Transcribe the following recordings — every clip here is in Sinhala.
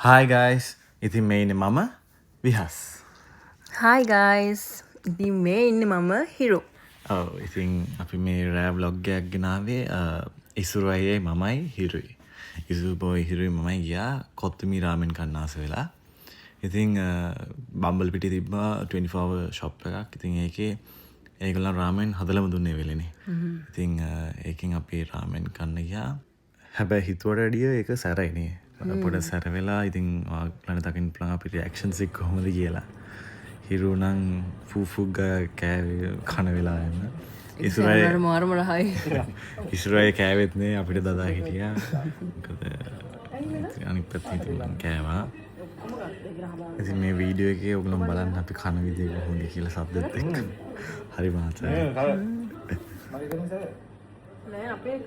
Hi guys, ඉතින් මේ ඉන්නේ මම විහස්. Hi guys. ඉතින් මේ ඉන්නේ මම හිරු. ඔව් ඉතින් අපි මේ රෑ vlog එකක් ගෙනාවේ ඉසුරු අයියේ මමයි හිරුයි. ඉසුරු බෝයි හිරුයි මමයි ගියා කොත්තුමි රාමෙන් කන්න ආස වෙලා. ඉතින් බම්බල් පිටියේ තිබ්බා 24 hour shop එකක්. ඉතින් ඒකේ ඒගොල්ලන් රාමෙන් හදලම දුන්නේ වෙලනේ. ඉතින් ඒකෙන් අපි රාමෙන් කන්න ගියා. හැබැයි හිතුවට වැඩිය ඒක සැරයිනේ. පොඩ සැර වෙලා ඉතින් ඔයාලට දකින්න පුළුවන් අපි රියැක්ෂන්ස් එක කොහොමද කියලා. හිරු නම් ෆූෆුග් කෑවේ කන වෙලා යන. ඉස්සරහට මාරම රහයි. ඉස්සරහේ කෑවෙත් නේ අපිට දදා හිටියා. මොකද අනිත් පැත්තේ ඉතින් කෑවා. ඉතින් මේ වීඩියෝ එකේ ඔයගොල්ලෝ බලන්න අපි කන විදිය කොහොමද කියලා සද්දෙත් එක්ක. හරි මහතයි. නෑ අපේ එක.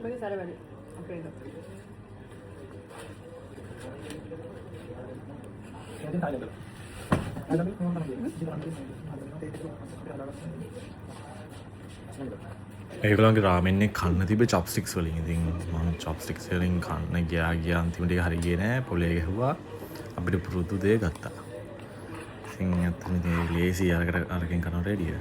Bagi sare bagi. Oke itu. ඒගොල්ලන්ගේ රාමෙන් එක කන්න තිබ්බේ චොප්ස්ටික්ස් වලින්. ඉතින් මම චොප්ස්ටික්ස් වලින් කන්න ගියා අන්තිමට ඒක හරි ගියේ නෑ. පොලේ ගැහුවා. අපිට පුරුදු දේ ගත්තා. ඉතින් අතන ඉතින් ලේසි අරගෙන කරන රෙඩිය.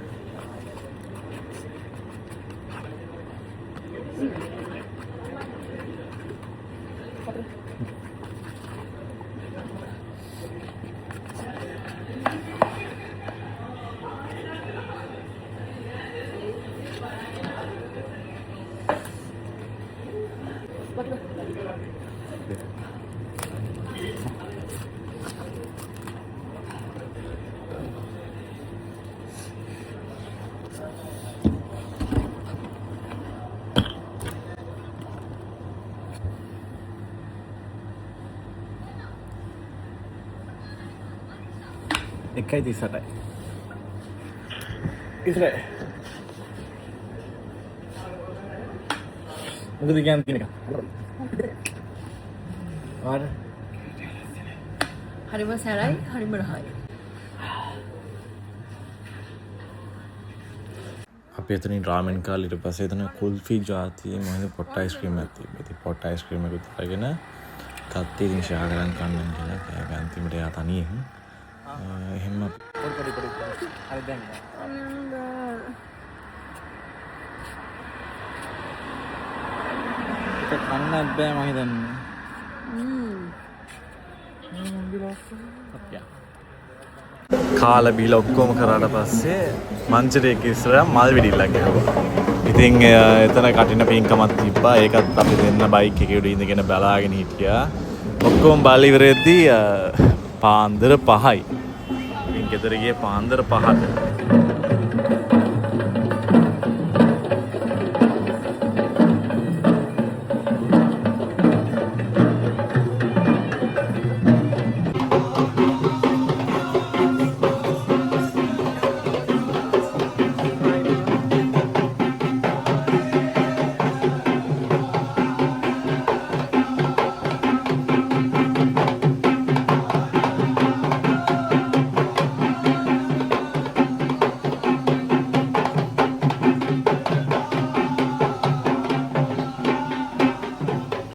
එකයි 38යි. ඉතින් මොකද කියන්නේ කියන එක? ආර හරිම සැරයි හරිම රහයි. අපි එතනින් රාමෙන් කාලා ඊට පස්සේ එතන කුල්ෆි ජාතියේ මොකද පොට් අයිස්ක්‍රීම් එකක් තිබ්බා. ඉතින් පොට් අයිස්ක්‍රීම් එකත් අරගෙන කත්තේ ඉතින් ෂෙයා කරන් කන්න කියලා. ඒක අන්තිමට යා තනියෙන් එහෙම පොඩි හරි දැන් ඒක කන්නත් බෑ මම හිතන්නේ. කාලා බීලා ඔක්කොම කරාට පස්සේ මංචරයක ඉස්සරහ මල් වෙඩිල්ලක් ගැහුවා. ඉතින් එතන කටින පින්කමක් තිබ්බා. ඒකත් අපි දෙන්න බයික් එකේ උඩ ඉඳගෙන බලාගෙන හිටියා. ඔක්කොම බාල ඉවරෙද්දී පාන්දර 5යි. ඉතින් ගෙදර ගියේ පාන්දර 5ට.